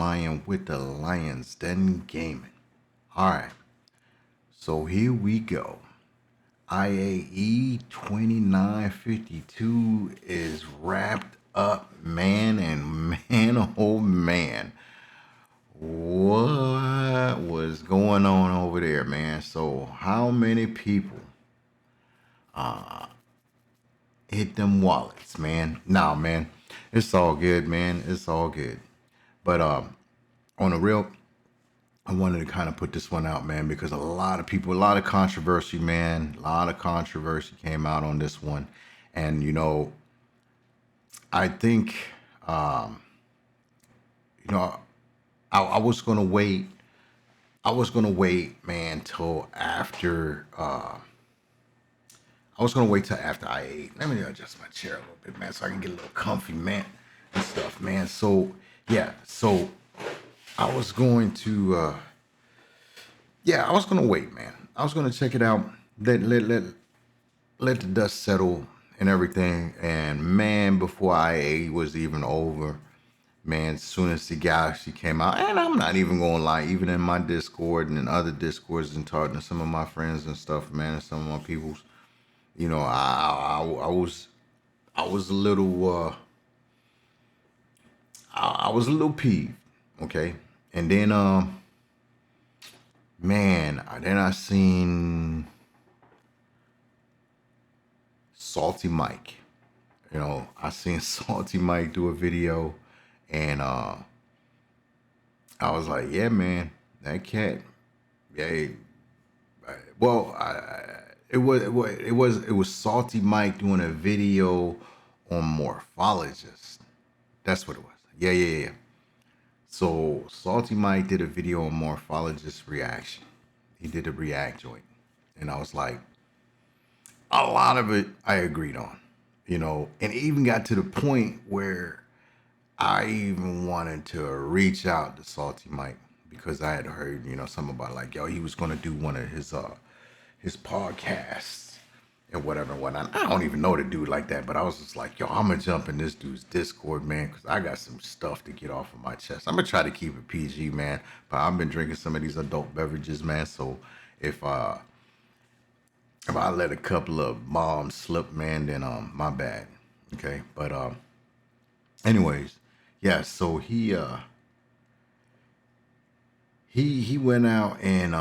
Lion with the Lions Den Gaming. Alright, so here we go. IAE 2952 is wrapped up, man, and man, oh man. What was going on over there, man? So, how many people hit them wallets, man? Nah, man, it's all good, man. It's all good. But on a real, I wanted to kind of put this one out, man, because a lot of people, a lot of controversy, man, a lot of controversy came out on this one, and I think, um, you know, I was gonna wait. I was gonna wait, man, till after. I was gonna wait till after I ate. Let me adjust my chair a little bit, man, so I can get a little comfy, man, and stuff, man. So yeah, so I was going to. Yeah, I was gonna wait, man. I was gonna check it out. Let the dust settle and everything. And man, before IA was even over, man, as soon as the Galaxy came out, and I'm not even gonna lie, even in my Discord and in other Discords and talking to some of my friends and stuff, man, and some of my peoples, I was a little I was a little peeved, okay, and then man, then I seen Salty Mike. I seen Salty Mike do a video, and I was like, yeah, man, that cat. Yeah, well, it was Salty Mike doing a video on morphologist. That's what it was. Yeah, yeah, yeah. So Salty Mike did a video on morphologist reaction. He did a react joint, and I was like, a lot of it I agreed on, and it even got to the point where I even wanted to reach out to Salty Mike because I had heard, something about like, yo, he was gonna do one of his podcasts and whatever and whatnot. I don't even know the dude like that, but I was just like, yo, I'm gonna jump in this dude's Discord, man, because I got some stuff to get off of my chest. I'm gonna try to keep it PG, man, but I've been drinking some of these adult beverages, man. So if uh if I let a couple of bombs slip, man, then my bad. Okay. But anyways, yeah, so he went out and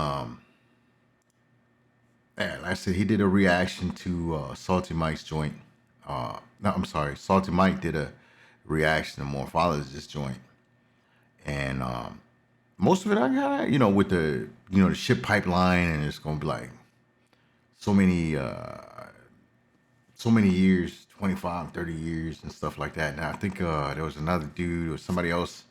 yeah, like I said, he did a reaction to Salty Mike's joint. No, I'm sorry, Salty Mike did a reaction to Morphologist joint, and most of it I got, with the ship pipeline, and it's gonna be like so many so many years, 25, 30 years and stuff like that. And I think there was another dude or somebody else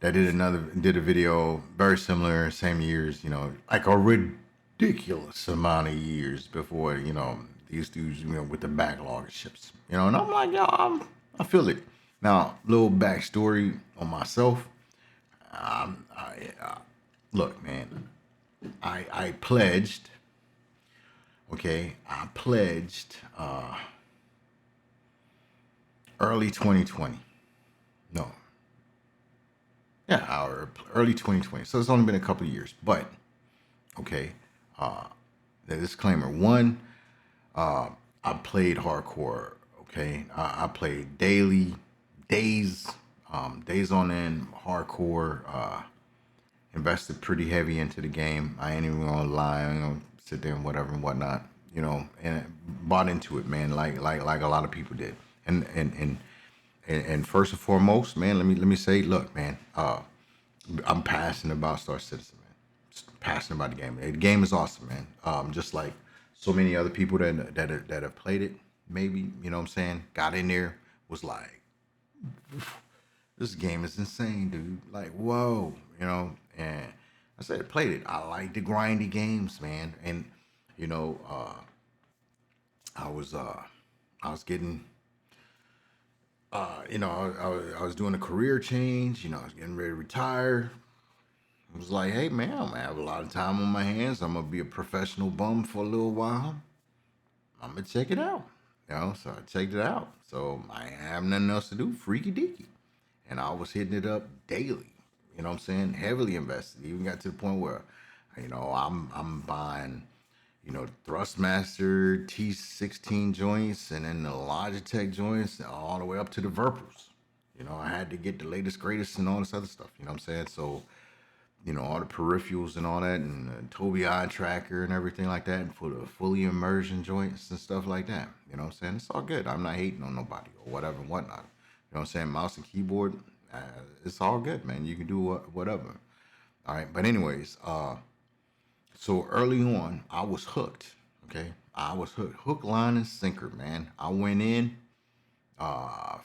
that did a video very similar, same years, like a ridiculous amount of years before, these dudes, with the backlog of ships, and I'm like, yo, I feel it. Now, little backstory on myself. Look, man, I pledged. Okay, I pledged early 2020. No, yeah, our early 2020. So it's only been a couple of years, but okay. Uh, the disclaimer: one, I played hardcore. Okay, I played daily, days, days on end, hardcore. Invested pretty heavy into the game. I ain't even gonna lie. I ain't gonna sit there and whatever and whatnot. And bought into it, man. Like a lot of people did. And first and foremost, man, let me say, look, man, I'm passionate about Star Citizen, man. Just passionate about the game. The game is awesome, man. Just like so many other people that have played it, maybe, what I'm saying, got in there, was like, this game is insane, dude. Like, whoa, And I said, played it. I like the grindy games, man. And you know, uh, I was getting, I was doing a career change. I was getting ready to retire. I was like, hey, man, I'm gonna have a lot of time on my hands. I'm gonna be a professional bum for a little while. I'm gonna check it out. So I checked it out. So I have nothing else to do, freaky deaky, and I was hitting it up daily. You know what I'm saying? Heavily invested. Even got to the point where, I'm buying, Thrustmaster T16 joints and then the Logitech joints all the way up to the Virpals. I had to get the latest, greatest, and all this other stuff. You know what I'm saying? So, all the peripherals and all that, and the Tobii eye tracker and everything like that, and for the fully immersion joints and stuff like that. You know what I'm saying? It's all good. I'm not hating on nobody or whatever and whatnot. You know what I'm saying? Mouse and keyboard, it's all good, man. You can do whatever. All right. But anyways, so early on, I was hooked. Okay, I was hooked, hook, line, and sinker, man. I went in.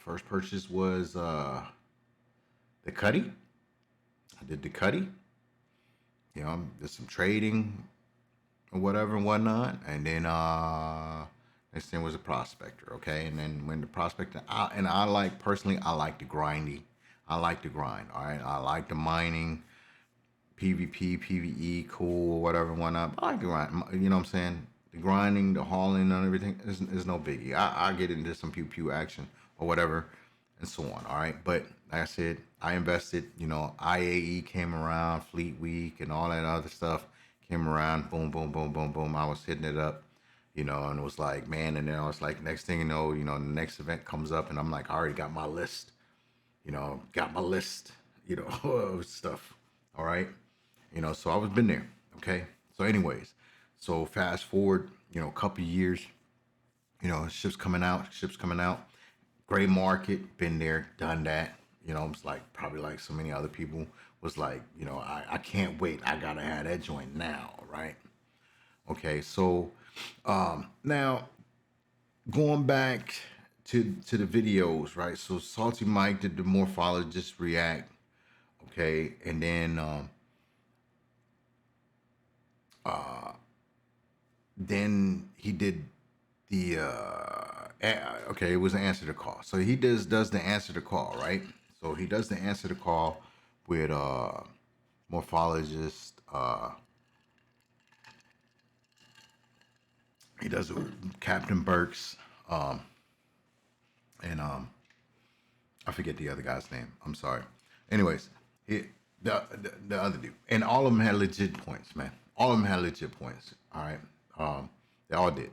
First purchase was the Cuddy. I did the Cuddy. Did some trading or whatever and whatnot, and then next thing was a prospector. Okay, and then when the prospector, I like personally, I like the grindy. I like the grind. All right, I like the mining. PvP, PvE, cool, whatever, whatnot. I like the grind. You know what I'm saying? The grinding, the hauling, and everything is no biggie. I get into some pew pew action or whatever, and so on. All right, but like I said, I invested. IAE came around, Fleet Week, and all that other stuff came around. Boom, boom, boom, boom, boom. I was hitting it up. And it was like, man, and then I was like, next thing the next event comes up, and I'm like, I already got my list. Got my list. Of stuff. All right. So I was been there. Okay. So anyways, so fast forward, a couple of years, ships coming out, gray market, been there, done that. It's like probably like so many other people was like, I can't wait. I gotta have that joint now. Right. Okay. So, now going back to the videos, right? So Salty Mike did the morphologist react. Okay. And then he did the okay, it was an answer to call. So he does the answer to call, right? So he does the answer to call with morphologist. He does it with Captain Burks, and I forget the other guy's name. I'm sorry. Anyways, the other dude, and all of them had legit points, man. All of them had legit points. All right, they all did.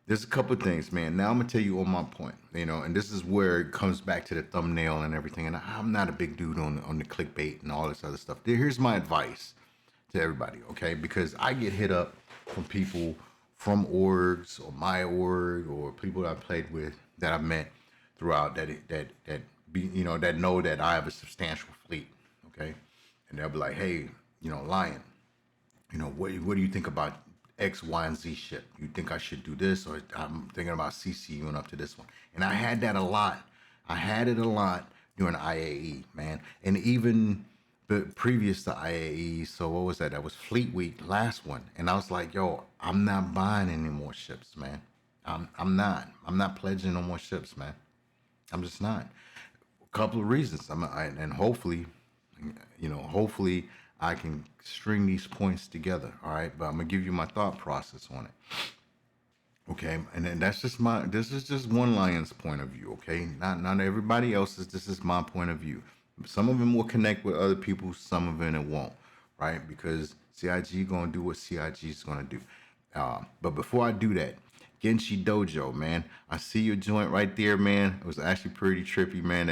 There's a couple of things, man. Now I'm gonna tell you on my point, and this is where it comes back to the thumbnail and everything. And I'm not a big dude on the clickbait and all this other stuff. Here's my advice to everybody, okay? Because I get hit up from people from orgs or my org or people that I played with that I've met throughout that know that I have a substantial fleet, okay? And they'll be like, hey, Lion, what do you think about X, Y, and Z ship? You think I should do this, or I'm thinking about CCUing up to this one? And I had that a lot. I had it a lot during IAE, man, and even previous to IAE. So what was that? That was Fleet Week, last one, and I was like, yo, I'm not buying any more ships, man. I'm not. I'm not pledging no more ships, man. I'm just not. A couple of reasons. And hopefully, hopefully I can string these points together. All right, but I'm gonna give you my thought process on it. Okay, and then this is just one Lion's point of view. Okay, not everybody else's. This is my point of view. Some of them will connect with other people. Some of them it won't. Right, because CIG gonna do what CIG is gonna do. But before I do that, Genshi Dojo, man, I see your joint right there, man. It was actually pretty trippy, man.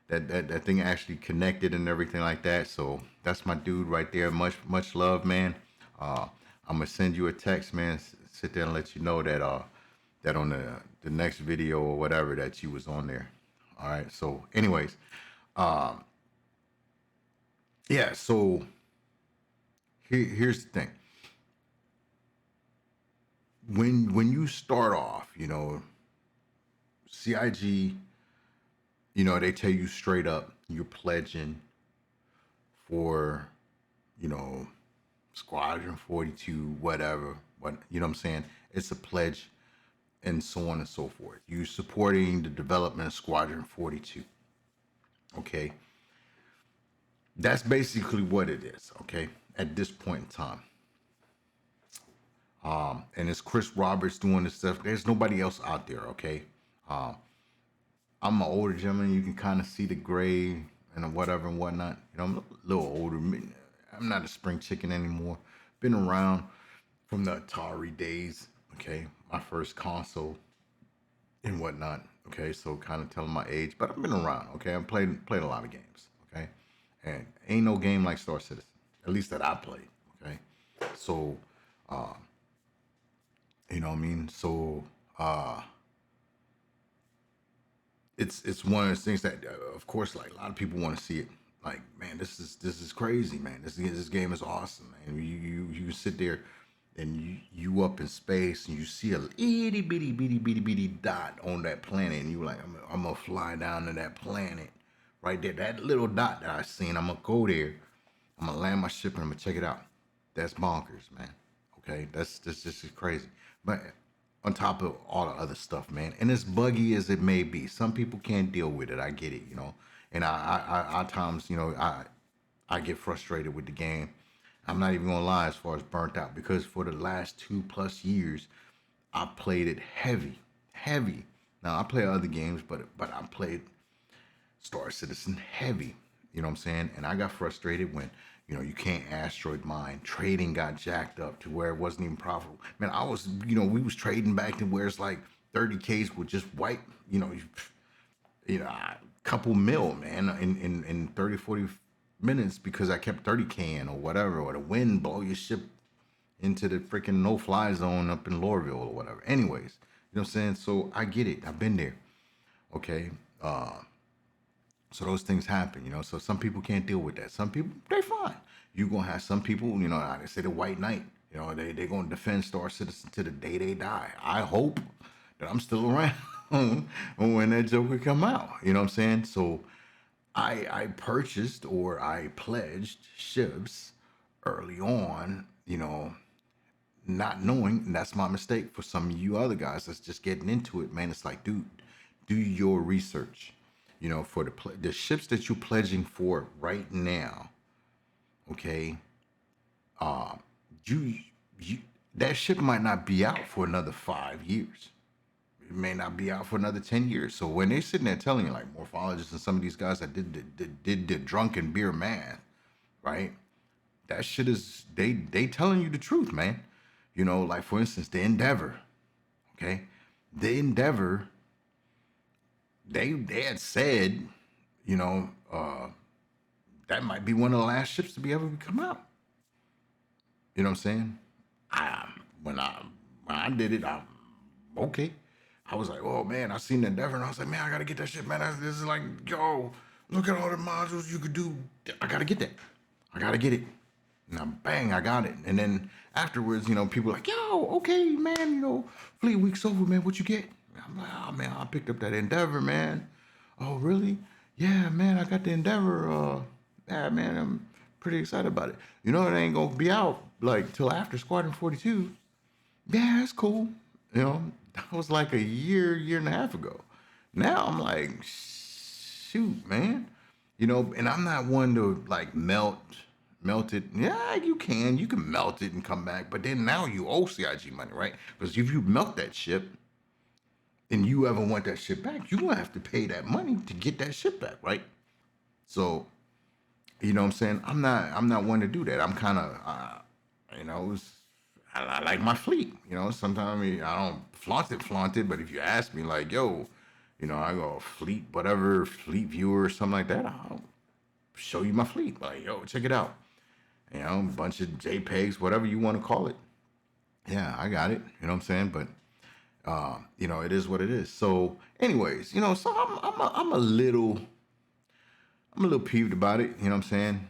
That thing actually connected and everything like that. So that's my dude right there. Much love, man. I'm gonna send you a text, man. Sit there and let you know that on the next video or whatever that you was on there. All right. So, anyways, yeah. So here's the thing. When you start off, CIG, they tell you straight up you're pledging for, you know, Squadron 42, whatever. What you know what I'm saying? It's a pledge and so on and so forth. You're supporting the development of Squadron 42. Okay. That's basically what it is, okay, at this point in time. And it's Chris Roberts doing this stuff. There's nobody else out there, okay? I'm an older gentleman. You can kind of see the gray and whatever and whatnot. I'm a little older. I'm not a spring chicken anymore. Been around from the Atari days. Okay, my first console and whatnot. Okay, so kind of telling my age, but I've been around. Okay, I've played a lot of games. Okay, and ain't no game like Star Citizen, at least that I played. Okay, so you know what I mean. So it's one of those things that, of course, like a lot of people want to see it. Like, man, this is crazy, man. This game is awesome, man. You sit there and you up in space and you see a itty bitty dot on that planet, and you like, I'm gonna fly down to that planet right there. That little dot that I seen, I'm gonna go there. I'm gonna land my ship and I'm gonna check it out. That's bonkers, man. Okay, that's just crazy. But on top of all the other stuff, man, and as buggy as it may be, some people can't deal with it. I get it, and I at times, I get frustrated with the game. I'm not even gonna lie, as far as burnt out, because for the last 2+ years, I played it heavy, heavy. Now I play other games, but I played Star Citizen heavy. You know what I'm saying? And I got frustrated when, you can't asteroid mine. Trading got jacked up to where it wasn't even profitable. Man, I was, we was trading back to where it's like 30Ks would just wipe, a couple mil, man, in 30, 40 minutes because I kept 30K in or whatever, or the wind blow your ship into the freaking no-fly zone up in Lorville or whatever. Anyways, you know what I'm saying? So I get it. I've been there. Okay. So those things happen, So some people can't deal with that. Some people, they fine. You're gonna have some people, like they say the white knight, they're gonna defend Star Citizen to the day they die. I hope that I'm still around when that Joker come out. You know what I'm saying? So I purchased or I pledged ships early on, not knowing, and that's my mistake for some of you other guys that's just getting into it, man. It's like, dude, do your research. For the ships that you're pledging for right now, okay, you you that ship might not be out for another 5 years. It may not be out for another 10 years. So when they're sitting there telling you, like morphologists and some of these guys that did the drunken beer math, right? That shit is they telling you the truth, man. Like for instance, the Endeavor, okay, the Endeavor. They had said, you know, uh, that might be one of the last ships to be able to come out. You know what I'm saying? I when I when I did it, okay. I was like, oh man, I seen the Endeavor, and I was like, man, I gotta get that shit, man. This is like, yo, look at all the modules you could do. I gotta get that. I gotta get it. Now, bang, I got it. And then afterwards, people were like, yo, okay, man, Fleet Week's over, man. What you get? I'm like, oh man, I picked up that Endeavor, man. Oh, really? Yeah, man, I got the Endeavor. Yeah, man, I'm pretty excited about it. It ain't gonna be out like till after Squadron 42. Yeah, it's cool. That was like a year and a half ago. Now I'm like, shoot, man. And I'm not one to like melt it. Yeah, you can melt it and come back. But then now you owe CIG money, right? Because if you melt that ship and you ever want that ship back, you're gonna have to pay that money to get that ship back, right? So, you know what I'm saying? I'm not one to do that. I'm kind of you know, it's, I like my fleet. Sometimes I don't flaunt it, but if you ask me, like, yo, I go fleet, whatever, fleet viewer or something like that, I'll show you my fleet. Like, yo, check it out. A bunch of JPEGs, whatever you want to call it. Yeah, I got it. You know what I'm saying? But it is what it is. So, anyways, so I'm a little peeved about it. You know what I'm saying?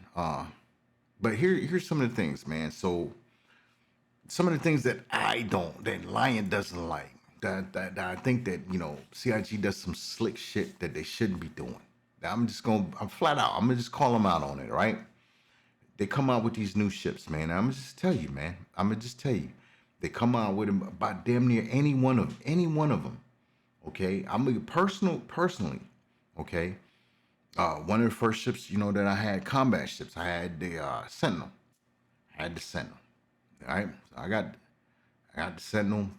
But here's some of the things, man. So some of the things that that Lion doesn't like, that I think that CIG does some slick shit that they shouldn't be doing. I'm flat out. I'm gonna just call them out on it, right? They come out with these new ships, man. I'm gonna just tell you, man. I'm gonna just tell you, they come out with them about damn near any one of them. Okay, I'm gonna personally. Okay, one of the first ships, that I had, combat ships. I had the Sentinel. I had the Sentinel. All right, so I got the Sentinel.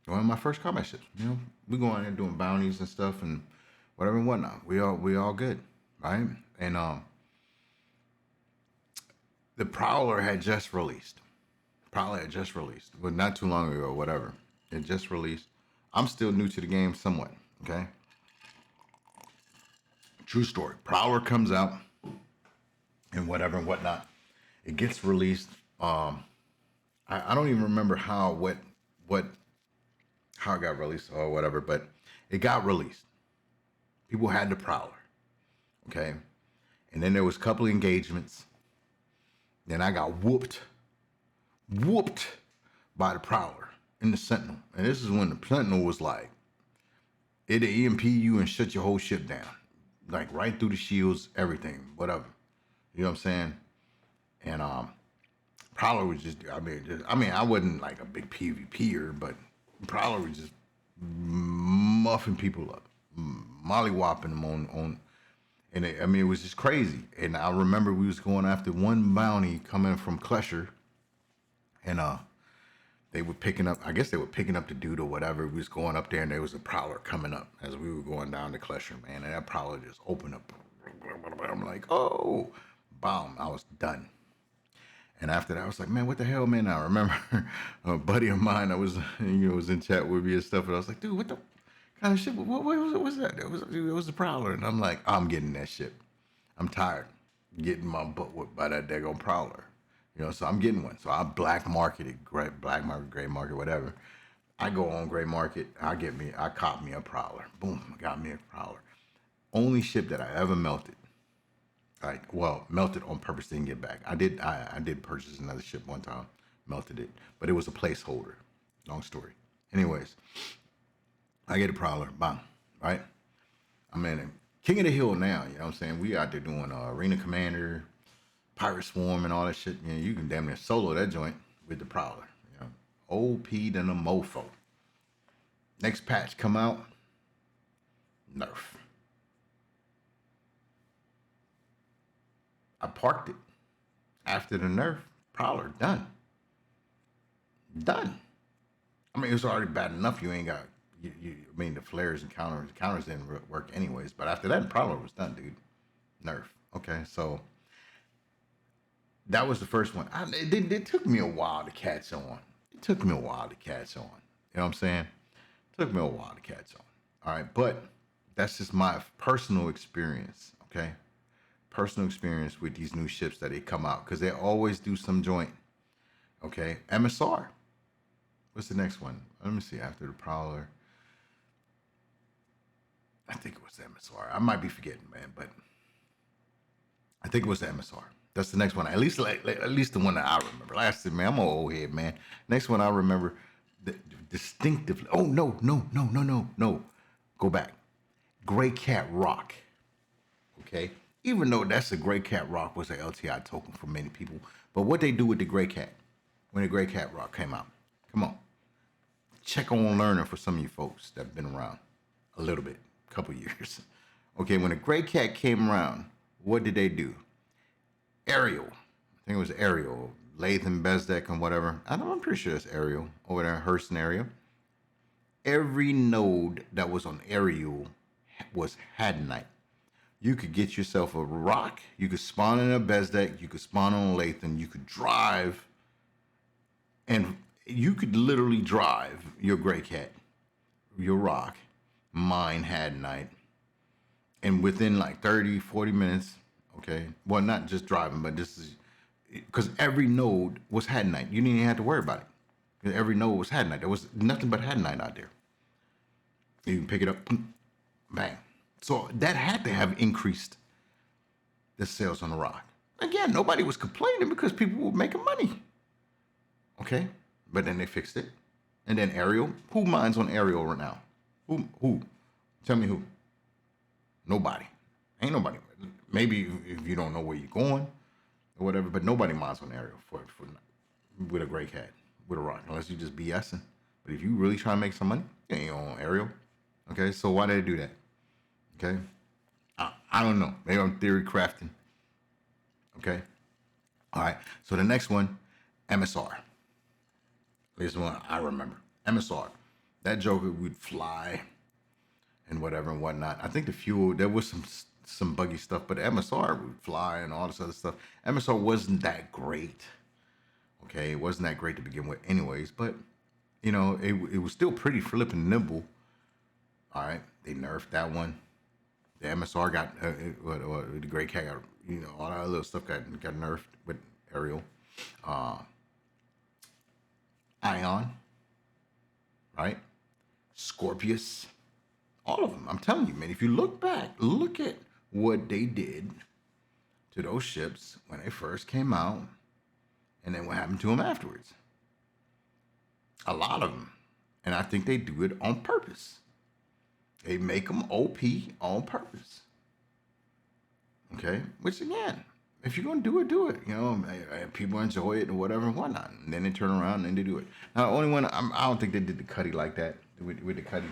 One of my first combat ships. We going in there doing bounties and stuff and whatever and whatnot. We all good, right? And the Prowler had just released. Prowler had just released, but not too long ago, whatever. It just released. I'm still new to the game somewhat, okay? True story. Prowler comes out and whatever and whatnot. It gets released. I don't even remember what how it got released or whatever, but it got released. People had the Prowler, okay? And then there was a couple of engagements. Then I got whooped by the Prowler in the Sentinel. And this is when the Sentinel was like, it'll EMP you and shut your whole ship down. Like right through the shields, everything, whatever. You know what I'm saying? And Prowler was just, I wasn't like a big PvPer, but Prowler was just muffing people up, mollywopping them on and it was just crazy. And I remember we was going after one bounty coming from Klesher, and they were picking up, I guess they were picking up the dude or whatever. We was going up there, and there was a Prowler coming up as we were going down to Klesher, man. And that Prowler just opened up. I'm like, oh, bomb. I was done. And after that, I was like, man, what the hell, man? I remember a buddy of mine, was in chat with me and stuff, and I was like, dude, what the kind of shit? What was that? It was the Prowler, and I'm like, I'm getting that shit. I'm tired getting my butt whipped by that daggone Prowler. So I'm getting one. So I black market it, black market, gray market, whatever. I go on gray market. I caught me a Prowler. Boom, I got me a Prowler. Only ship that I ever melted. Melted on purpose, didn't get back. I did purchase another ship one time, melted it, but it was a placeholder. Long story. Anyways, I get a Prowler, bang, right? I'm in King of the Hill now, you know what I'm saying? We out there doing Arena Commander, Pirate Swarm, and all that shit. You can damn near solo that joint with the Prowler. OP than a mofo. Next patch come out, nerf. I parked it. After the nerf, Prowler, done. Done. It was already bad enough. You ain't got, the flares and counters didn't work anyways. But after that, Prowler was done, dude. Nerf. Okay, so that was the first one. It took me a while to catch on. You know what I'm saying? It took me a while to catch on. All right, but that's just my personal experience, okay? Personal experience with these new ships that they come out, because they always do some joint. Okay, MSR. What's the next one? Let me see. After the Prowler, I think it was the MSR. I might be forgetting, man, but I think it was the MSR. That's the next one. At least the one that I remember. Last man, I'm an old head, man. Next one I remember, distinctively. Oh no. Go back. Gray Cat Rock. Okay. Even though that's a Gray Cat Rock was an LTI token for many people. But what they do with the Gray Cat, when the Gray Cat Rock came out, come on. Check on learning for some of you folks that have been around a little bit, a couple years. Okay, when the Gray Cat came around, what did they do? Ariel. I think it was Ariel. Latham, Bezdek, and whatever. I'm pretty sure it's Ariel over there in Hurston area. Every node that was on Ariel was Hadanite. You could get yourself a rock. You could spawn in a Bezdek. You could spawn on a Lathan. You could drive. And you could literally drive your Gray Cat, your rock, mine Hadanite. And within like 30, 40 minutes, okay? Well, not just driving, but this is... Because every node was Hadanite. You didn't even have to worry about it. Because every node was Hadanite. There was nothing but Hadanite out there. You can pick it up, bang. So that had to have increased the sales on the rock. Again, nobody was complaining because people were making money. Okay? But then they fixed it. And then Ariel. Who mines on Ariel right now? Who? Tell me who. Nobody. Ain't nobody. Maybe if you don't know where you're going or whatever, but nobody mines on Ariel for with a Gray Cat, with a rock, unless you just BSing. But if you really try to make some money, you ain't on Ariel. Okay? So why did they do that? Okay, I don't know. Maybe I'm theory crafting. Okay, all right. So the next one, MSR. This is one I remember. MSR. That Joker would fly and whatever and whatnot. I think the fuel. There was some buggy stuff, but MSR would fly and all this other stuff. MSR wasn't that great. Okay, it wasn't that great to begin with, anyways. But it was still pretty flipping nimble. All right, they nerfed that one. The MSR got the Gray Cat got all that little stuff got nerfed with Ariel, Ion, right? Scorpius, all of them. I'm telling you, man. If you look back, look at what they did to those ships when they first came out, and then what happened to them afterwards. A lot of them, and I think they do it on purpose. They make them OP on purpose. Okay, which again, if you're gonna do it. People enjoy it or whatever and whatnot, and then they turn around and they do it. Now, the only one I don't think they did the Cuddy like that with the Cuddy.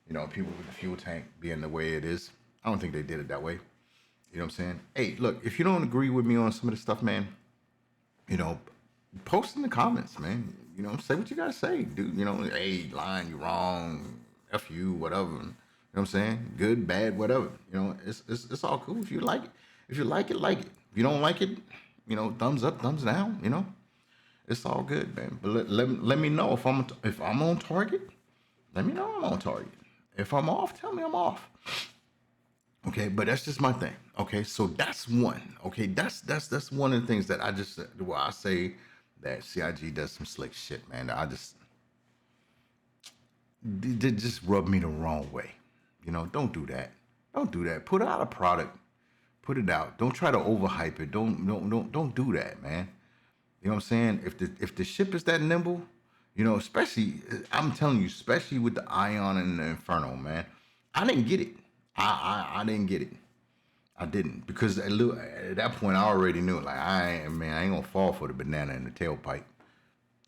People with the fuel tank being the way it is. I don't think they did it that way. You know what I'm saying? Hey, look, if you don't agree with me on some of the stuff, man, post in the comments, man. Say what you gotta say, dude. Hey, lying, you wrong, F you, whatever. You know what I'm saying? Good, bad, whatever. It's all cool. If you like it, like it. If you don't like it, thumbs up, thumbs down. It's all good, man. But let me know if I'm on target. Let me know I'm on target. If I'm off, tell me I'm off. Okay, but that's just my thing. Okay, so that's one. Okay, that's one of the things that I say that CIG does some slick shit, man. They just rub me the wrong way. Don't do that. Don't do that. Put out a product. Put it out. Don't try to overhype it. Don't do that, man. You know what I'm saying? If the ship is that nimble, especially I'm telling you, especially with the Ion and the Inferno, man. I didn't get it. I didn't get it. I didn't, because at that point I already knew, like, I ain't gonna fall for the banana in the tailpipe.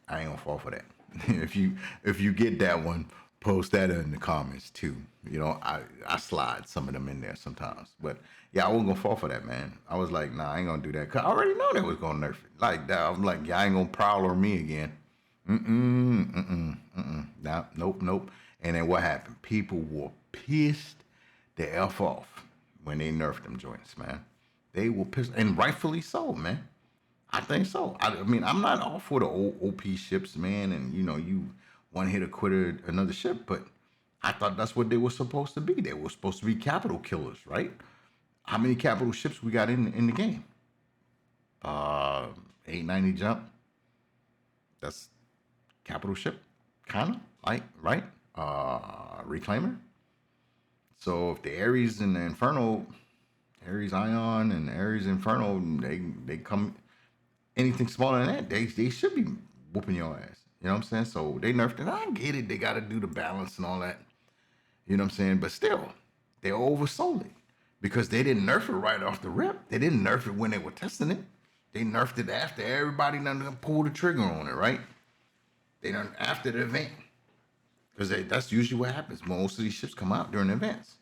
I ain't gonna fall for that. if you get that one, post that in the comments too. I slide some of them in there sometimes, but yeah, I wasn't gonna fall for that, man. I was like, nah, I ain't gonna do that, cause I already know they was gonna nerf it like that. I'm like, yeah, I ain't gonna prowler me again. Nah, nope. And then what happened? People were pissed the F off when they nerfed them joints, man. They were pissed, and rightfully so, man. I think so. I mean, I'm not all for the old OP ships, man, and you one hit a quitter another ship, but I thought that's what they were supposed to be. They were supposed to be capital killers, right? How many capital ships we got in the game? 890 jump. That's capital ship, kind of, like, right? Reclaimer. So if the Ares and the Inferno, Ares Ion and Ares Inferno, they come anything smaller than that, they should be whooping your ass. You know what I'm saying? So they nerfed it. I get it. They got to do the balance and all that. You know what I'm saying? But still, they oversold it because they didn't nerf it right off the rip. They didn't nerf it when they were testing it. They nerfed it after everybody done pulled the trigger on it, right? They done after the event. Because that's usually what happens. Most of these ships come out during events.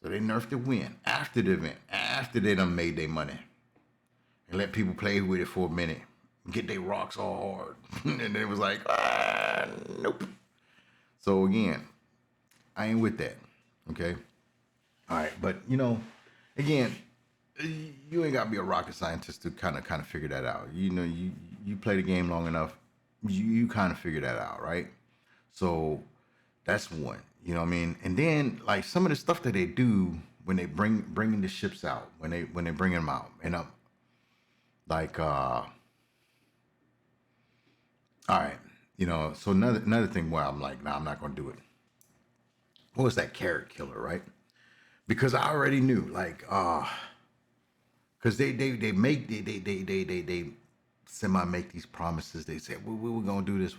So they nerfed it when? After the event. After they done made their money. And let people play with it for a minute. Get their rocks all hard. And then it was like, nope. So again, I ain't with that. Okay? All right. But, again, you ain't got to be a rocket scientist to kind of figure that out. You play the game long enough, you kind of figure that out, right? So that's one, you know what I mean? And then, like, some of the stuff that they do when they bringing the ships out, when they bring them out, and like, all right, so another thing where I'm like, nah, I'm not gonna do it. What was that carrot killer, right? Because I already knew, like, because they semi make these promises. They say, we're gonna do this,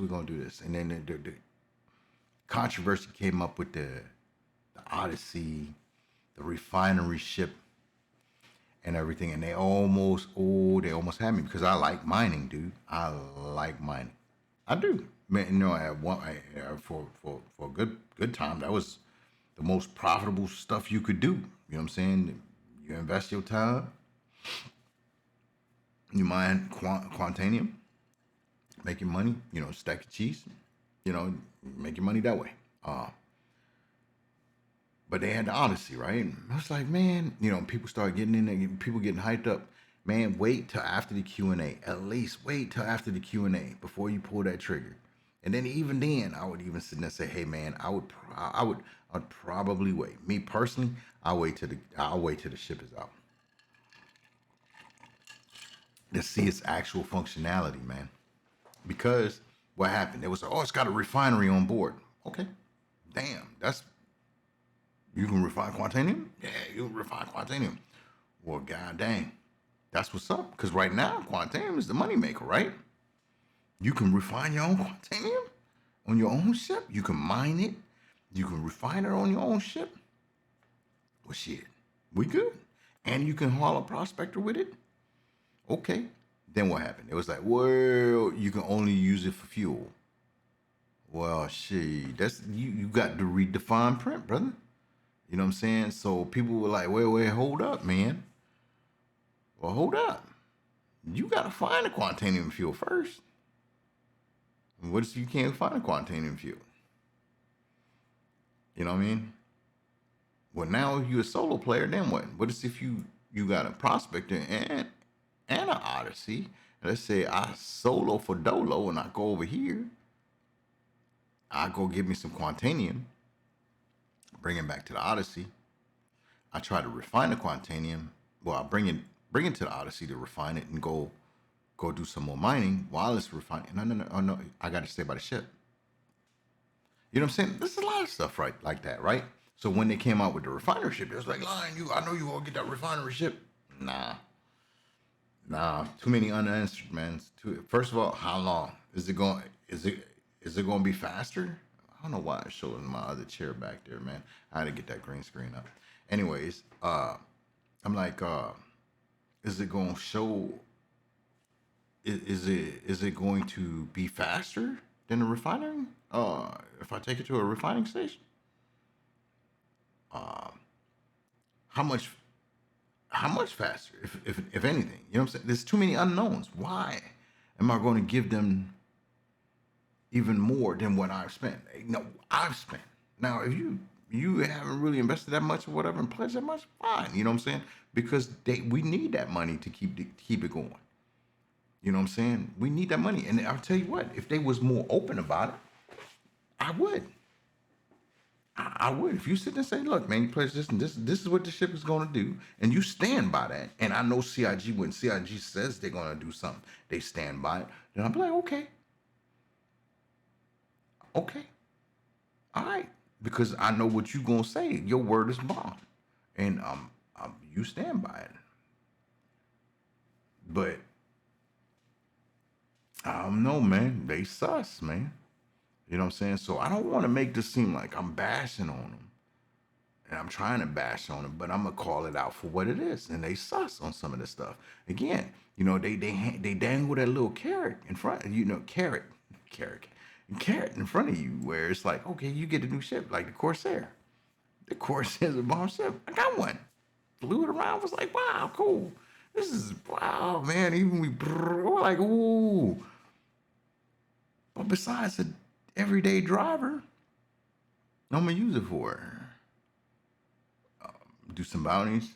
and then the controversy came up with the Odyssey, the refinery ship, and everything, and they almost had me, because I like mining, dude. I like mining. I do, man. For a good time, that was the most profitable stuff you could do. You know what I'm saying? You invest your time, you mine quantanium, making money. Stack of cheese. Make your money that way. But But they had the Odyssey, right? I was like, man, people start getting in there, people getting hyped up. Man, wait till after the Q&A. At least wait till after the Q&A before you pull that trigger. And then even then, I would even sit there and say, hey, man, I'd probably wait. Me personally, I'll wait till the ship is out to see its actual functionality, man. Because what happened? It was, oh, it's got a refinery on board. Okay, damn, you can refine quantanium? Yeah, you can refine quantanium. Well, god dang, that's what's up. Because right now, quantanium is the moneymaker, right? You can refine your own quantanium on your own ship. You can mine it. You can refine it on your own ship. Well, shit, we good. And you can haul a prospector with it. Okay. Then what happened? It was like, well, you can only use it for fuel. Well, shit, that's you got to read the fine print, brother. You know what I'm saying? So people were like, wait, hold up, man. Well, hold up. You got to find a quantanium fuel first. What if you can't find a quantanium fuel? You know what I mean? Well, now if you're a solo player, then what? What if you got a prospector and an Odyssey? Let's say I solo for Dolo and I go over here. I go get me some quantanium, bring it back to the Odyssey. I try to refine the quantanium. Well, I bring it to the Odyssey to refine it and go do some more mining while it's refining. No. I got to stay by the ship. You know what I'm saying? There's a lot of stuff right like that, right? So when they came out with the refinery ship, it was like, Lion, I know you all get that refinery ship. Nah, too many unanswered, man. First of all, how long is it going? Is it going to be faster? I don't know why it's showing my other chair back there, man. I had to get that green screen up. Anyways, I'm like, is it going to show? Is it going to be faster than the refinery? If I take it to a refining station, how much faster, if anything? You know what I'm saying? There's too many unknowns. Why am I going to give them even more than what I've spent? No, I've spent. Now, if you haven't really invested that much or whatever and pledged that much, fine. You know what I'm saying? Because we need that money to keep it going. You know what I'm saying? We need that money. And I'll tell you what, if they was more open about it, I would. I would. If you sit and say, look, man, you pledge this and this is what the ship is going to do, and you stand by that, and I know CIG, when CIG says they're going to do something, they stand by it, then I'm like, okay. All right. Because I know what you're going to say. Your word is bond. And you stand by it. But I don't know, man. They sus, man. You know what I'm saying? So I don't want to make this seem like I'm bashing on them. And I'm trying to bash on them, but I'm going to call it out for what it is. And they sus on some of this stuff. Again, they dangle that little carrot in front, carrot in front of you, where it's like, okay, you get a new ship, like the Corsair. The Corsair's a bomb ship. I got one. Flew it around, was like, wow, cool. This is, wow, man. Even we're like, ooh. But besides an everyday driver, I'm going to use it for do some bounties,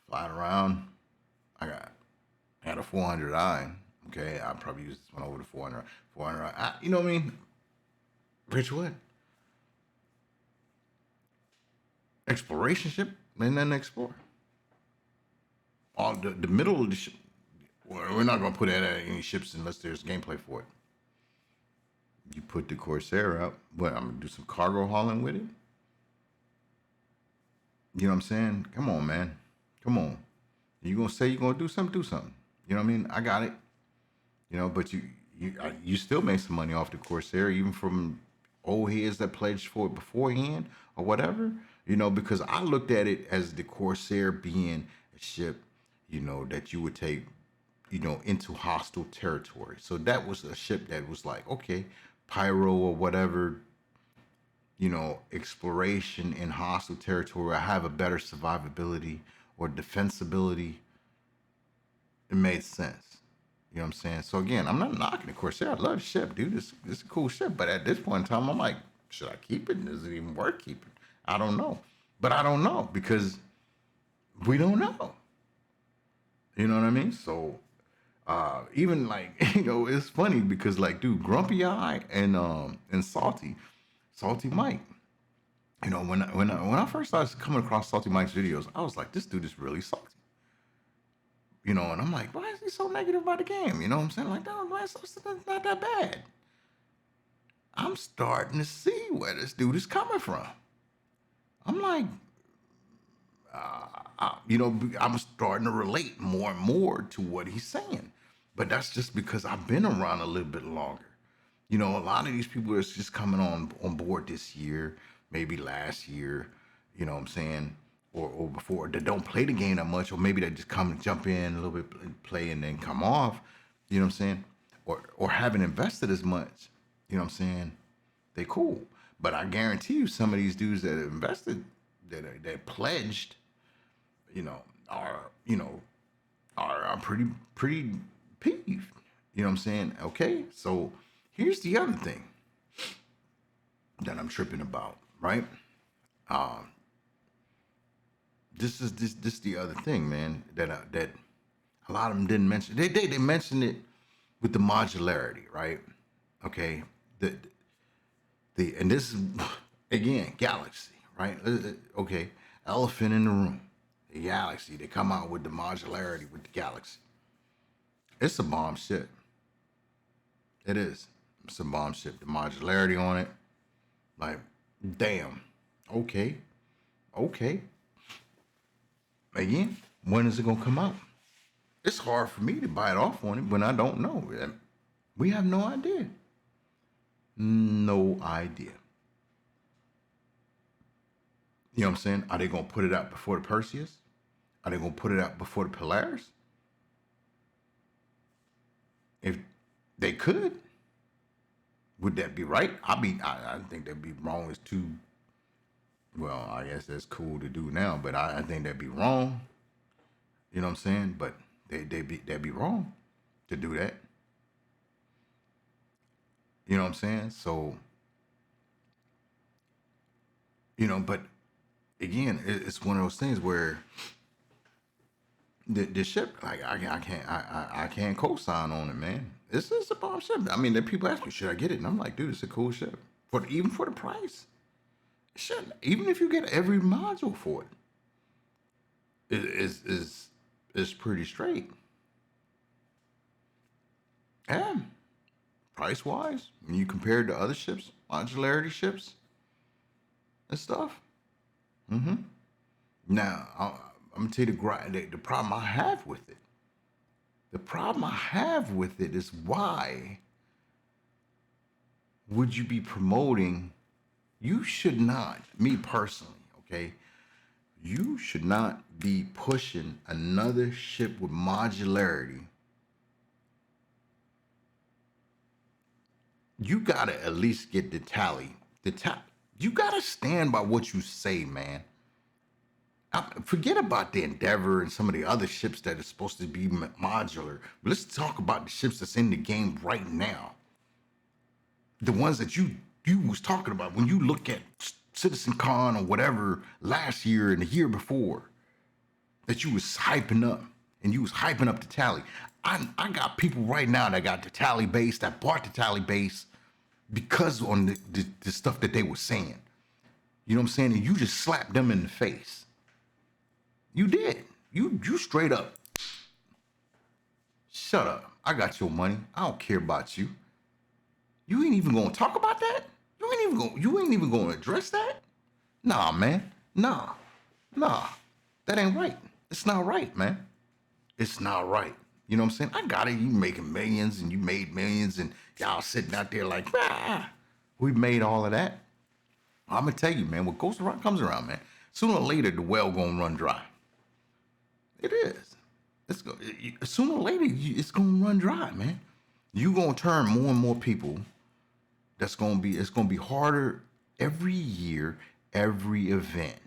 fly around. I had a 400i. Okay, I'll probably use this one over the 400. You know what I mean? Rich what? Exploration ship, and then explore. All the middle of the ship. We're not gonna put that at any ships unless there's gameplay for it. You put the Corsair out. What? I'm gonna do some cargo hauling with it. You know what I'm saying? Come on, man. Come on. You gonna say you're gonna do something? Do something. You know what I mean? I got it. But you still make some money off the Corsair, even from old heads that pledged for it beforehand or whatever. Because I looked at it as the Corsair being a ship, that you would take, into hostile territory. So that was a ship that was like, okay, pyro or whatever, exploration in hostile territory. I have a better survivability or defensibility. It made sense. You know what I'm saying? So again, I'm not knocking the Corsair. I love the ship, dude. It's a cool ship. But at this point in time, I'm like, should I keep it? Is it even worth keeping? I don't know. But I don't know because we don't know. You know what I mean? So even like, it's funny because like, dude, Grumpy Eye and Salty Mike. When I first started coming across Salty Mike's videos, I was like, this dude is really salty. And I'm like, why is he so negative about the game? You know what I'm saying? Like, no, man, it's not that bad. I'm starting to see where this dude is coming from. I'm like, I'm starting to relate more and more to what he's saying. But that's just because I've been around a little bit longer. A lot of these people that's just coming on board this year, maybe last year, you know what I'm saying, or before, that don't play the game that much, or maybe they just come and jump in a little bit, play and then come off, you know what I'm saying, or haven't invested as much, you know what I'm saying, they cool. But I guarantee you, some of these dudes that have invested, that pledged, are are pretty peeved. You know what I'm saying? Okay, so here's the other thing that I'm tripping about, right? This the other thing, man. That a lot of them didn't mention. They mentioned it with the modularity, right? Okay, and this is again Galaxy, right? Okay, elephant in the room, the Galaxy. They come out with the modularity with the Galaxy. It's a bomb shit. It is. It's a bomb shit. The modularity on it, like, damn. Okay, okay. Again, when is it gonna come out? It's hard for me to bite off on it when I don't know. We have no idea. No idea. You know what I'm saying? Are they gonna put it out before the Perseus? Are they gonna put it out before the Polaris? If they could, would that be right? I think that'd be wrong. It's too. Well, I guess that's cool to do now, but I think that'd be wrong. You know what I'm saying? But that'd be wrong to do that. You know what I'm saying? So, but again, it's one of those things where the ship, like, I can't co-sign on it, man. This is a bomb ship. I mean, then people ask me, should I get it? And I'm like, dude, it's a cool ship. Even for the price. It shouldn't. Even if you get every module for it, it's pretty straight. And price wise, when you compare it to other ships, modularity ships and stuff. Now, I'm gonna tell you the problem I have with it. The problem I have with it is, why would you be promoting? You should not, me personally, okay? You should not be pushing another ship with modularity. You gotta at least get the tally. You gotta stand by what you say, man. Forget about the Endeavor and some of the other ships that are supposed to be modular. Let's talk about the ships that's in the game right now. The ones that you was talking about when you look at Citizen Con or whatever last year and the year before, that you was hyping up, and you was hyping up the tally. I got people right now that got the tally base, that bought the tally base because on the stuff that they were saying. You know what I'm saying? And you just slapped them in the face. You did. You straight up. Shut up. I got your money. I don't care about you. You ain't even gonna talk about that? You ain't even gonna address that? Nah, man. Nah. That ain't right. It's not right, man. It's not right. You know what I'm saying? I got it. You making millions and you made millions and y'all sitting out there like, we made all of that. I'm gonna tell you, man, what goes around comes around, man. Sooner or later, the well gonna run dry. It is. Sooner or later, it's gonna run dry, man. You gonna turn more and more people. It's gonna be harder every year, every event.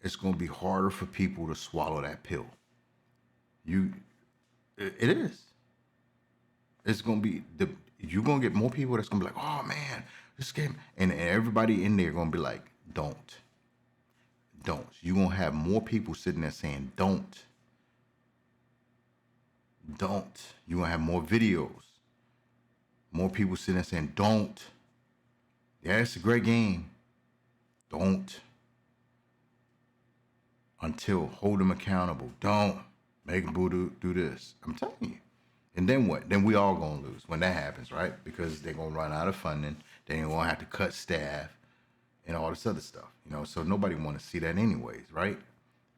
It's gonna be harder for people to swallow that pill. It is. It's gonna be you're gonna get more people that's gonna be like, oh man, This game, and everybody in there gonna be like, don't. You gonna have more people sitting there saying, don't. You gonna have more videos, more people sitting there saying, don't. Yeah, it's a great game. Don't. Until hold them accountable. Don't make them do this. I'm telling you. And then what? Then we all gonna lose when that happens, right? Because they're gonna run out of funding. They're gonna have to cut staff and all this other stuff. So nobody want to see that anyways, right?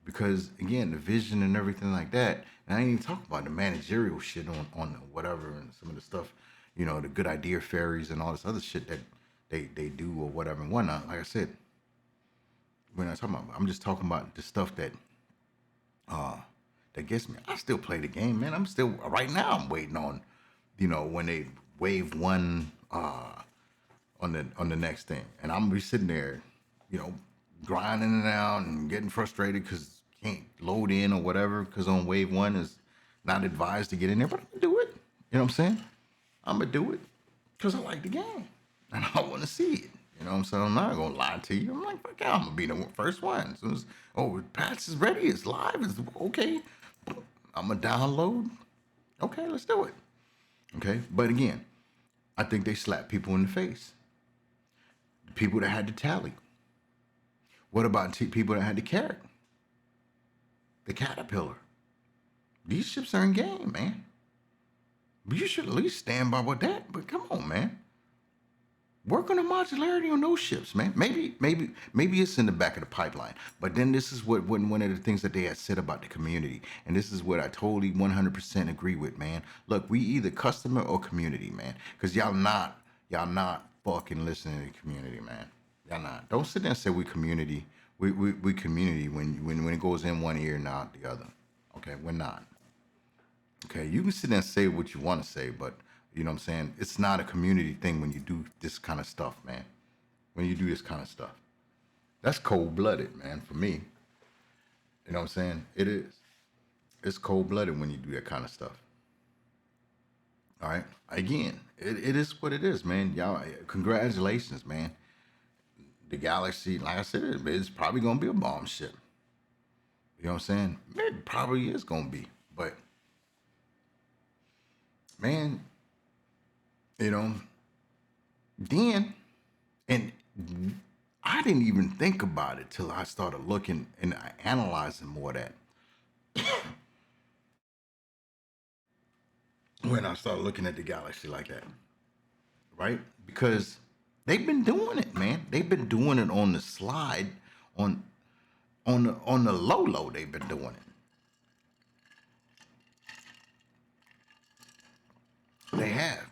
Because again, the vision and everything like that. And I ain't even talking about the managerial shit on the whatever and some of the stuff, the good idea fairies and all this other shit that they do or whatever and whatnot. Like I said, we're not talking about. I'm just talking about the stuff that gets me. I still play the game, man. I'm still right now. I'm waiting on, when they wave one on the next thing, and I'm gonna be sitting there, grinding it out and getting frustrated because can't load in or whatever because on wave one is not advised to get in there. But I'm gonna do it. You know what I'm saying? I'm gonna do it because I like the game and I want to see it. You know what I'm saying? I'm not gonna lie to you. I'm like, fuck yeah, I'm gonna be the first one. As soon as patch is ready, it's live, it's okay. I'm gonna download. Okay, let's do it. Okay, but again, I think they slapped people in the face. The people that had the tally. What about people that had the carrot? The caterpillar. These ships are in game, man. You should at least stand by with that. But come on, man. Work on the modularity on those ships, man. Maybe it's in the back of the pipeline. But then this is what one of the things that they had said about the community, and this is what I totally 100% agree with, man. Look, we either customer or community, man, because y'all not fucking listening to the community, man. Y'all not. Don't sit there and say we community. We community when it goes in one ear and out the other. Okay, we're not. Okay, you can sit there and say what you want to say, but you know what I'm saying? It's not a community thing when you do this kind of stuff, man. When you do this kind of stuff. That's cold-blooded, man, for me. You know what I'm saying? It is. It's cold-blooded when you do that kind of stuff. All right? Again, it is what it is, man. Y'all, congratulations, man. The Galaxy, like I said, it's probably going to be a bomb ship. You know what I'm saying? It probably is going to be. But, man, then, and I didn't even think about it till I started looking and analyzing more of that. When I started looking at the Galaxy like that, right? Because they've been doing it, man. They've been doing it on the slide, on the low. They've been doing it. They have.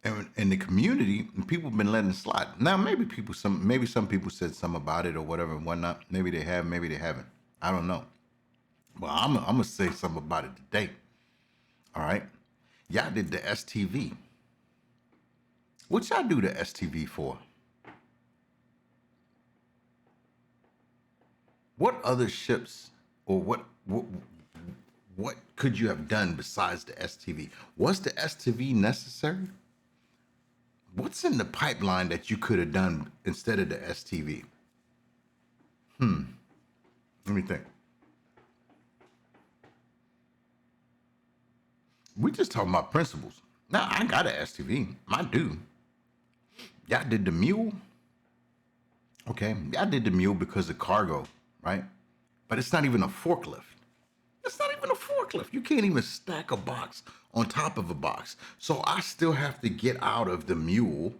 And in the community, people have been letting it slide. Now, maybe some people said something about it or whatever and whatnot. Maybe they have, maybe they haven't. I don't know. Well, I'm gonna say something about it today. All right, y'all did the STV. What y'all do the STV for? What other ships or what could you have done besides the STV? Was the STV necessary? What's in the pipeline that you could have done instead of the STV? Let me think. We just talking about principles. Now, I got an STV. I do. Y'all did the mule. Okay. Y'all did the mule because of cargo, right? But it's not even a forklift. It's not even a forklift. You can't even stack a box on top of a box. So I still have to get out of the mule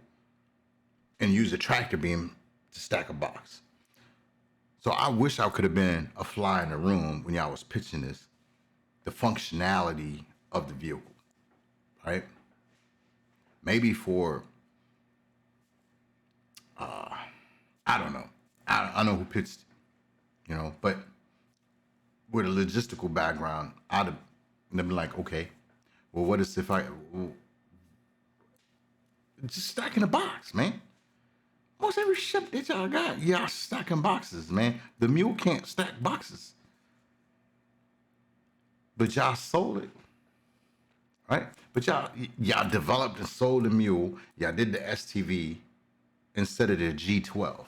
and use a tractor beam to stack a box. So I wish I could have been a fly in the room when y'all was pitching this, the functionality of the vehicle, right? Maybe for, I don't know. I know who pitched it, but with a logistical background, I'd have been like, okay, well, what is if just stacking a box, man? Most every ship that y'all got, y'all stacking boxes, man. The mule can't stack boxes. But y'all sold it. right? But y'all developed and sold the mule. Y'all did the STV instead of the G12.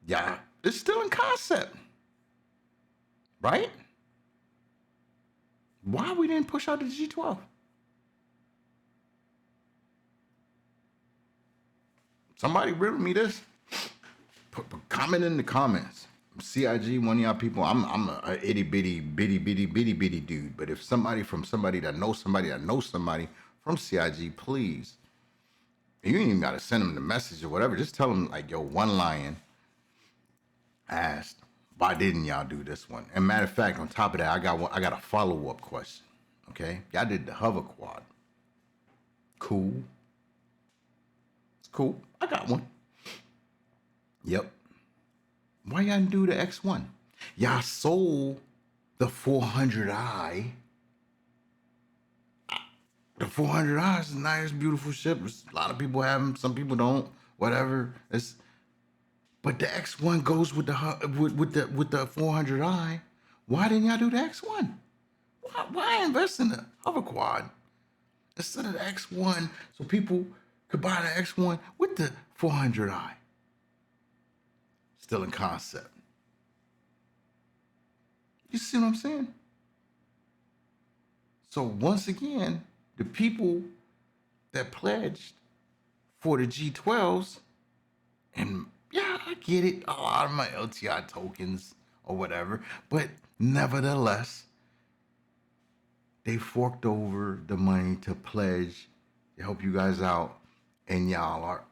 Yeah, it's still in concept, right? Why we didn't push out the G12? Somebody riddle me this. Comment in the comments. CIG, one of y'all people. I'm a itty bitty dude. But if somebody from somebody that knows somebody from CIG, please. You ain't even gotta send them the message or whatever. Just tell them like, yo, one lion asked, why didn't y'all do this one? And matter of fact, on top of that, I got a follow-up question. Okay, y'all did the hover quad. Cool. It's cool. I got one. Yep. Why y'all didn't do the X1? Y'all sold the 400i. The 400i is a nice, beautiful ship. A lot of people have them. Some people don't. Whatever. But the X1 goes with the 400i. Why didn't y'all do the X1? Why invest in the hover quad instead of the X1 so people could buy the X1 with the 400i? Still in concept. You see what I'm saying? So once again, the people that pledged for the G12s, and yeah, I get it, a lot of my LTI tokens or whatever, but nevertheless, they forked over the money to pledge to help you guys out, and y'all are,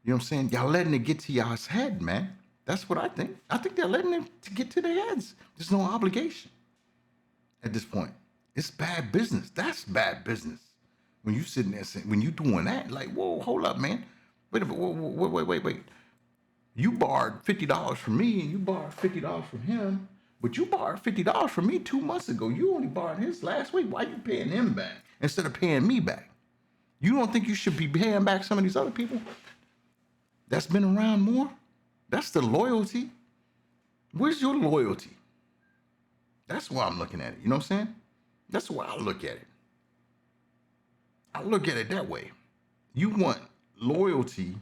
you know what I'm saying? Y'all letting it get to y'all's head, man. That's what I think. I think they're letting it to get to their heads. There's no obligation at this point. It's bad business. That's bad business. When you sitting there saying, when you doing that, like, whoa, hold up, man. Wait. You borrowed $50 from me and you borrowed $50 from him, but you borrowed $50 from me 2 months ago. You only borrowed his last week. Why you paying him back instead of paying me back? You don't think you should be paying back some of these other people that's been around more? That's the loyalty. Where's your loyalty? That's why I'm looking at it. You know what I'm saying? That's why I look at it. I look at it that way. You want loyalty,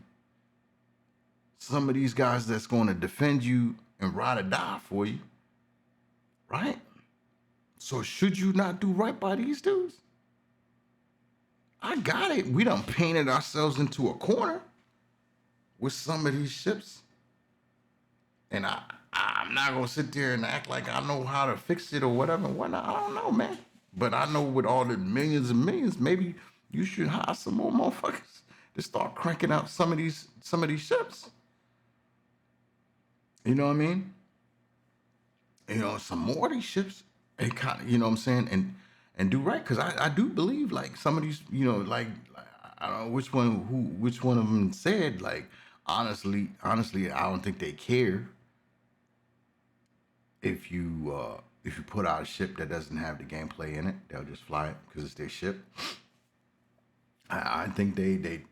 some of these guys that's going to defend you and ride or die for you, right? So should you not do right by these dudes? I got it. We done painted ourselves into a corner with some of these ships. And I'm not going to sit there and act like I know how to fix it or whatever and whatnot. I don't know, man. But I know with all the millions and millions, maybe you should hire some more motherfuckers to start cranking out some of these ships. You know what I mean? You know, some more of these ships and kind of, you know what I'm saying, and do right. Cause I do believe like some of these, you know, like I don't know which one of them said, like, honestly, I don't think they care if you put out a ship that doesn't have the gameplay in it. They'll just fly it because it's their ship. I think they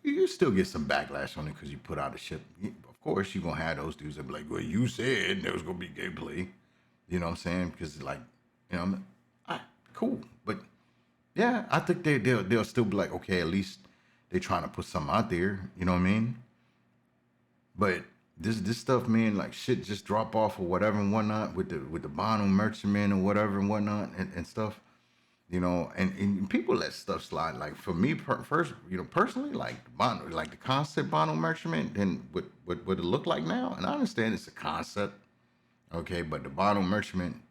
you still get some backlash on it because you put out a ship. Of course, you're gonna have those dudes that be like, "Well, you said there was gonna be gameplay." You know what I'm saying? Because like, you know, cool. But yeah, I think they'll still be like, okay, at least they're trying to put something out there. You know what I mean? But this stuff, man, like shit just drop off or whatever and whatnot with the Bono merchantman and whatever and whatnot and stuff. You know, and people let stuff slide. Like for me, first, you know, personally, like Bono, like the concept Bono merchantman and what it look like now. And I understand it's a concept, okay, but the Bono merchantman,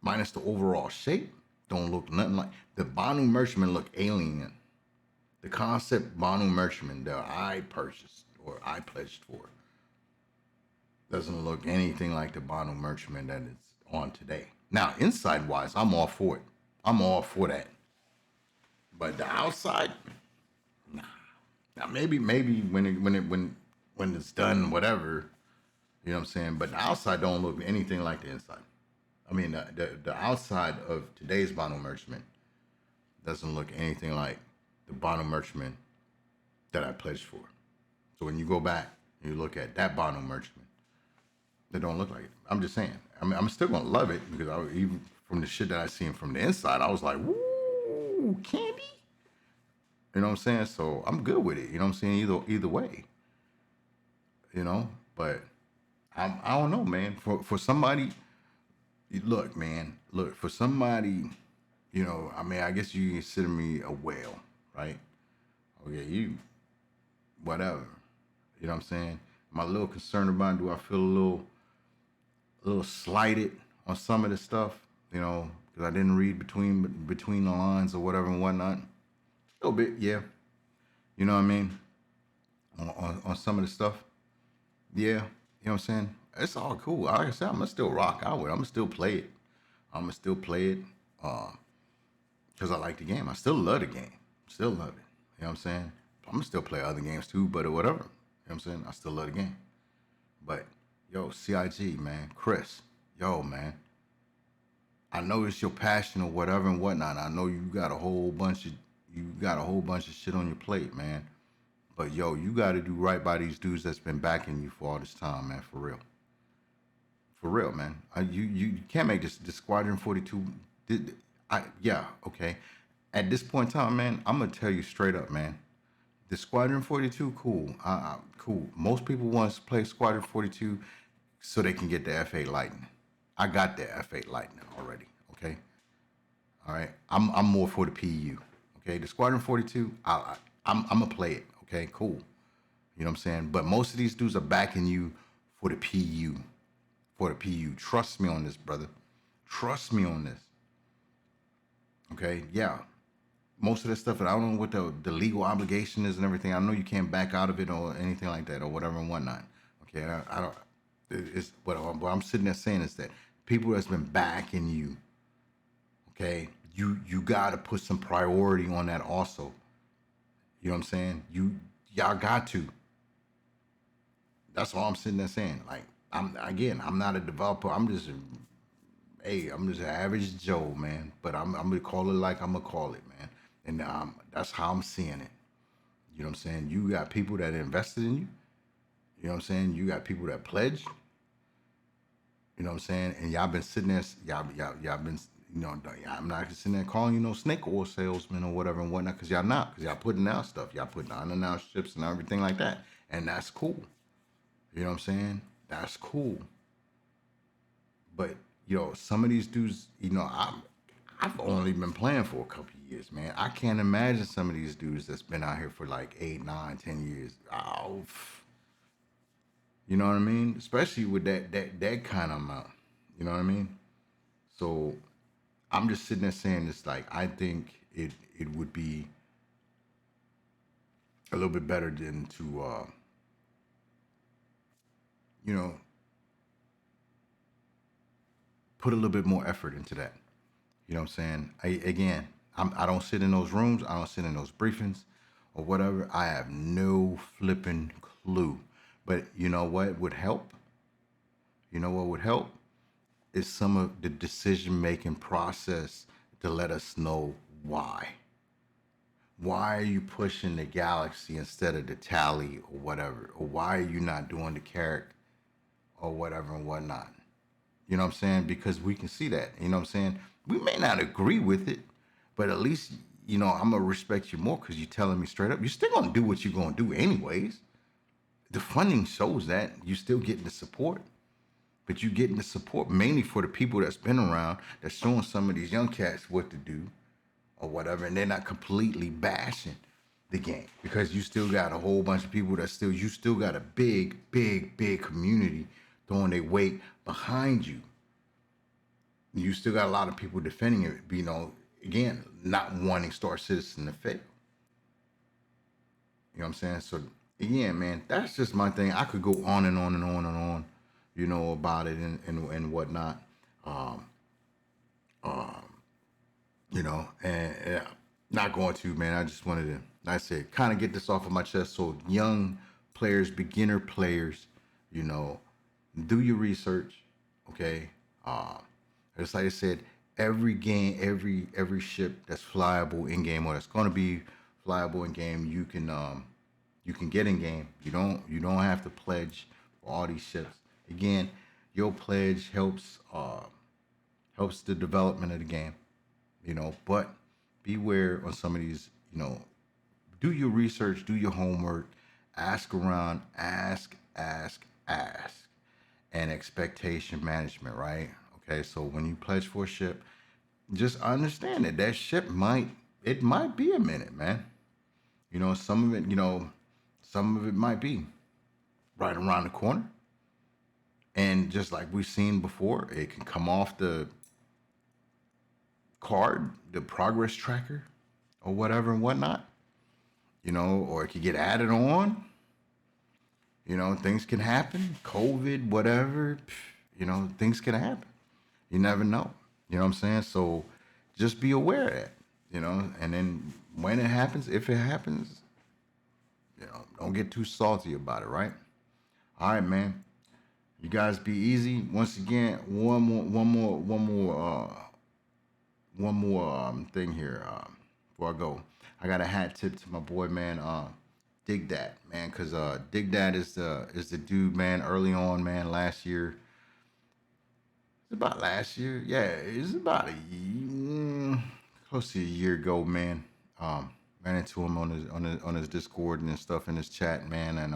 minus the overall shape, don't look nothing like the Bono merchantman. Look alien. The concept Bono merchantman that I purchased or I pledged for doesn't look anything like the Bono merchantman that is on today. Now, inside wise, I'm all for it. I'm all for that. But the outside, nah. Now maybe when it's done, whatever, you know what I'm saying. But the outside don't look anything like the inside. I mean, the outside of today's Bono merchantman doesn't look anything like the Bono merchantman that I pledged for. So when you go back and you look at that Bono merchantman, they don't look like it. I'm just saying. I mean, I'm still gonna love it because I even from the shit that I seen from the inside, I was like, woo, candy. You know what I'm saying? So I'm good with it. You know what I'm saying? Either way, you know. But I don't know, man. For somebody, look, man, look for somebody. You know, I mean, I guess you consider me a whale, right? Okay, you whatever. You know what I'm saying? I'm a little concerned about. Do I feel a little slighted on some of the stuff? You know, because I didn't read between the lines or whatever and whatnot. A little bit, yeah. You know what I mean? On some of the stuff, yeah. You know what I'm saying? It's all cool. Like I said, I'm gonna still rock out with it. I'm gonna still play it. I'm gonna still play it because I like the game. I still love the game. Still love it. You know what I'm saying? I'm gonna still play other games too, but whatever. You know what I'm saying? I still love the game. But yo, CIG, man, Chris, yo, man, I know it's your passion or whatever and whatnot. I know you got a whole bunch of shit on your plate, man. But yo, you got to do right by these dudes that's been backing you for all this time, man. For real, man. You can't make this Squadron 42. Yeah, okay. At this point in time, man, I'm gonna tell you straight up, man. The Squadron 42, cool. Cool. Most people want to play Squadron 42 so they can get the F8 Lightning. I got the F8 Lightning already. Okay. All right. I'm more for the PU. Okay. The Squadron 42, I'm gonna play it. Okay. Cool. You know what I'm saying? But most of these dudes are backing you for the PU. For the PU. Trust me on this, brother. Trust me on this. Okay. Yeah. Most of the stuff, and I don't know what the legal obligation is and everything. I know you can't back out of it or anything like that or whatever and whatnot. Okay. I don't. It's what I'm sitting there saying is that people that's been backing you, okay, you got to put some priority on that also. You know what I'm saying? Y'all got to. That's all I'm sitting there saying. Like I'm not a developer. I'm just an average Joe, man. But I'm gonna call it like I'm gonna call it, man. And that's how I'm seeing it. You know what I'm saying? You got people that invested in you. You know what I'm saying? You got people that pledge. You know what I'm saying? And y'all been sitting there, y'all been, I'm not sitting there calling you no snake oil salesman or whatever and whatnot, because y'all not, because y'all putting out stuff. Y'all putting unannounced ships and everything like that. And that's cool. You know what I'm saying? That's cool. But, some of these dudes, I've only been playing for a couple of years, man. I can't imagine some of these dudes that's been out here for like 8, 9, 10 years. Oh, you know what I mean? Especially with that kind of amount. You know what I mean? So I'm just sitting there saying this like I think it would be a little bit better than to you know put a little bit more effort into that. You know what I'm saying? I don't sit in those rooms. I don't sit in those briefings or whatever. I have no flipping clue. But you know what would help? You know what would help? Is some of the decision making process to let us know why. Why are you pushing the galaxy instead of the tally or whatever? Or why are you not doing the carrot or whatever and whatnot? You know what I'm saying? Because we can see that. You know what I'm saying? We may not agree with it, but at least, I'm going to respect you more because you're telling me straight up. You're still going to do what you're going to do anyways. The funding shows that. You're still getting the support. But you're getting the support mainly for the people that's been around, that's showing some of these young cats what to do or whatever, and they're not completely bashing the game because you still got a whole bunch of people you still got a big, big, big community throwing their weight behind you. You still got a lot of people defending it, again, not wanting Star Citizen to fail. You know what I'm saying? So again, man, that's just my thing. I could go on and on and on and on, about it and whatnot. Um, um, and not going to, man. I just wanted to, like I said, kind of get this off of my chest. So young players, beginner players, you know, do your research, okay? Just like I said, every game, every ship that's flyable in game or that's going to be flyable in game, you can get in game. You don't have to pledge for all these ships. Again, your pledge helps the development of the game, but beware on some of these, do your research, do your homework, ask around, ask, and expectation management, right? Okay, so when you pledge for a ship, just understand that ship might be a minute, man. Some of it, some of it might be right around the corner. And just like we've seen before, it can come off the card, the progress tracker, or whatever and whatnot, or it could get added on. Things can happen. COVID, whatever, things can happen. You never know. You know what I'm saying? So just be aware of that, and then when it happens, if it happens, don't get too salty about it, right? All right, man. You guys be easy. Once again, one more thing here before I go. I got a hat tip to my boy, man. Dig that, man, because Dig that is the dude, man. Early on, man, last year. It's about last year. Yeah, it's about close to a year ago, man. Ran into him on his Discord and stuff in his chat, man, and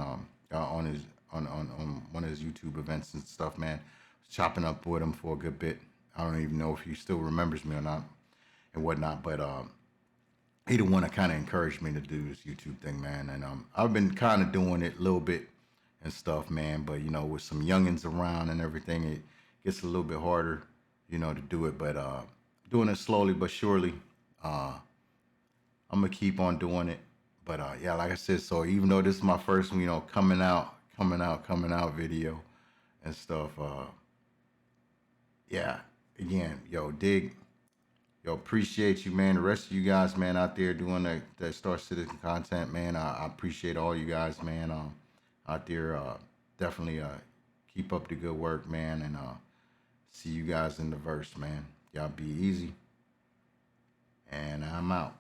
on his on one of his YouTube events and stuff, man. Chopping up with him for a good bit. I don't even know if he still remembers me or not and whatnot, but he the one that kind of encouraged me to do this YouTube thing, man. And I've been kind of doing it a little bit and stuff, man. But with some youngins around and everything, it gets a little bit harder, to do it. But doing it slowly but surely. I'm gonna keep on doing it. But yeah, like I said, so even though this is my first, coming out video and stuff, yeah, again, yo, Dig, yo, appreciate you, man. The rest of you guys, man, out there doing that Star Citizen content, man, I appreciate all you guys, man, out there, definitely keep up the good work, man, and see you guys in the verse, man. Y'all be easy, and I'm out.